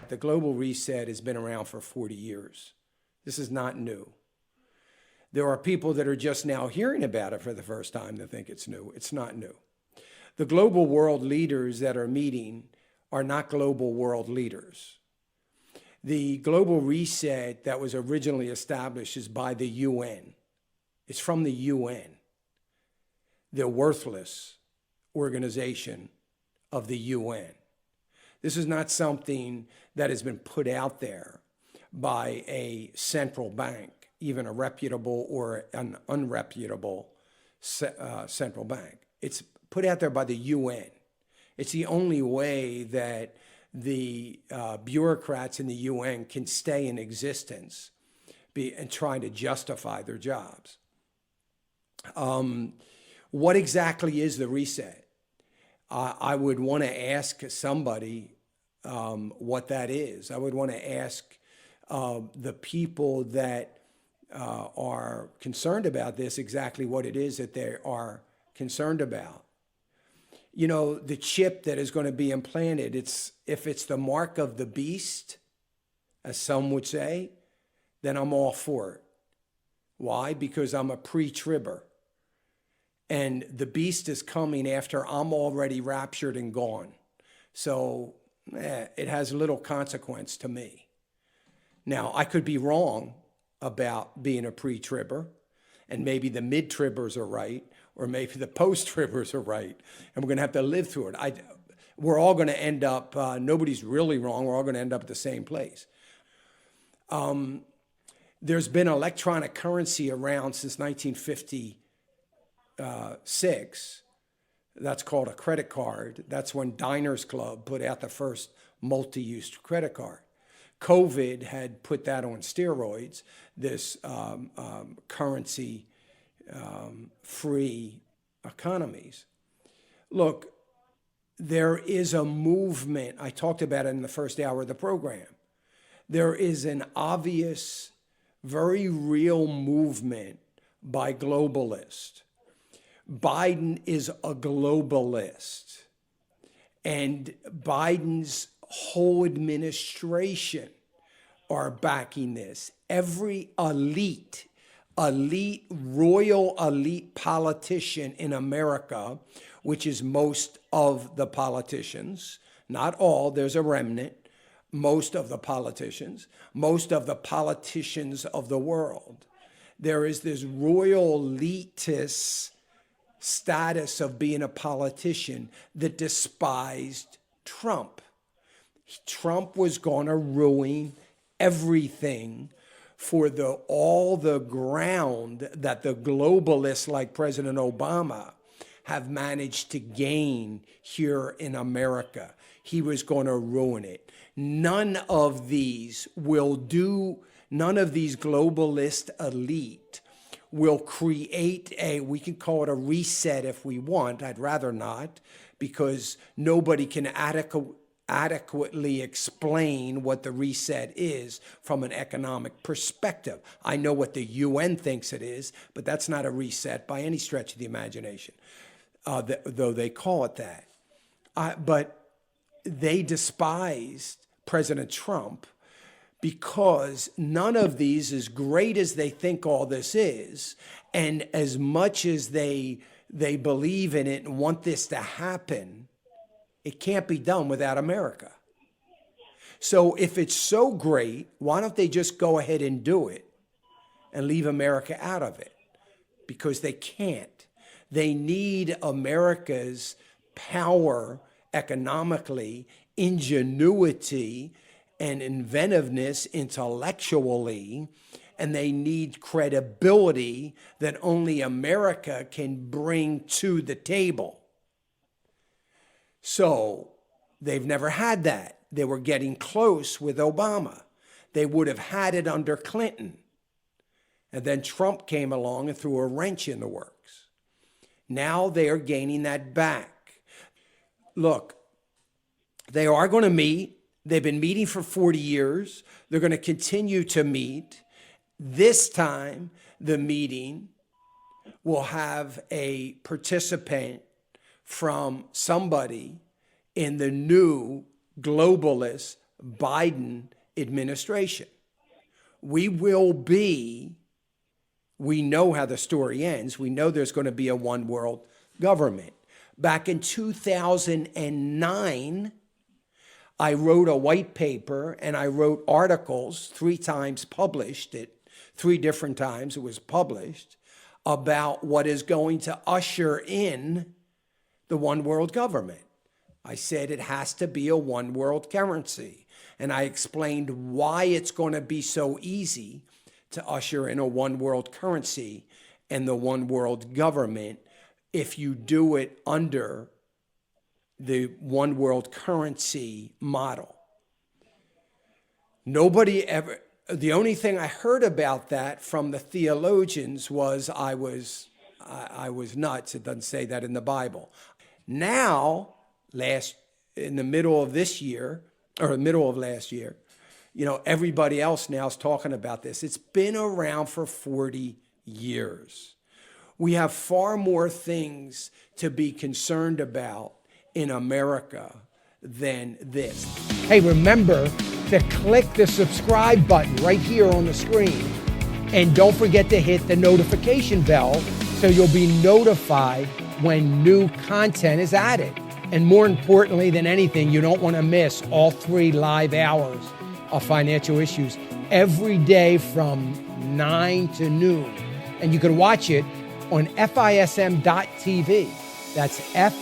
The global reset has been around for 40 years. This is not new. There are people that are just now hearing about it for the first time that think it's new. It's not new. The global world leaders that are meeting are not global world leaders. The global reset that was originally established is by the UN. It's from the UN, the worthless organization of the UN. This is not something that has been put out there by a central bank, even a reputable or an unreputable central bank. It's put out there by the UN. It's the only way that the bureaucrats in the UN can stay in existence and trying to justify their jobs. What exactly is the reset? I would want to ask somebody what that is. I would want to ask the people that are concerned about this exactly what it is that they are concerned about. You know, the chip that is going to be implanted, if it's the mark of the beast, as some would say, then I'm all for it. Why? Because I'm a pre-tribber. And the beast is coming after I'm already raptured and gone. So it has little consequence to me. Now, I could be wrong about being a pre-tribber, and maybe the mid-tribbers are right, or maybe the post-tribbers are right, and we're going to have to live through it. We're all going to end up, nobody's really wrong, we're all going to end up at the same place. There's been electronic currency around since 1956. That's called a credit card. That's when Diners Club put out the first multi-use credit card. COVID had put that on steroids, this currency free economies. Look, there is a movement. I talked about it in the first hour of the program. There is an obvious, very real movement by globalists. Biden is a globalist, and Biden's whole administration are backing this. Every royal elite politician in America, which is most of the politicians, not all, there's a remnant, most of the politicians of the world. There is this royal elitist status of being a politician that despised Trump. Trump was going to ruin everything for all the ground that the globalists like President Obama have managed to gain here in America. He was going to ruin it. None of these globalist elite will create we can call it a reset if we want. I'd rather not, because nobody can adequately explain what the reset is from an economic perspective. I know what the UN thinks it is, but that's not a reset by any stretch of the imagination, though they call it that. But they despised President Trump because none of these, as great as they think all this is, and as much as they believe in it and want this to happen, it can't be done without America. So if it's so great, why don't they just go ahead and do it and leave America out of it? Because they can't. They need America's power economically, ingenuity, and inventiveness intellectually, and they need credibility that only America can bring to the table. So they've never had that. They were getting close with Obama. They would have had it under Clinton. And then Trump came along and threw a wrench in the works. Now they are gaining that back. Look, they are going to meet. They've been meeting for 40 years. They're going to continue to meet. This time, the meeting will have a participant from somebody in the new globalist Biden administration. We know how the story ends. We know there's going to be a one world government. Back in 2009, I wrote a white paper and I wrote articles 3 times, published it 3 different times. It was published about what is going to usher in the one world government. I said it has to be a one world currency. And I explained why it's going to be so easy to usher in a one world currency and the one world government if you do it under the one world currency model. The only thing I heard about that from the theologians was I was nuts. It doesn't say that in the Bible. Now, in the middle of this year, or the middle of last year, everybody else now is talking about this. It's been around for 40 years. We have far more things to be concerned about in America than this. Hey, remember to click the subscribe button right here on the screen. And don't forget to hit the notification bell so you'll be notified when new content is added. And more importantly than anything, you don't want to miss all 3 live hours of Financial Issues every day from 9 to noon. And you can watch it on FISM.TV. That's FISM.TV.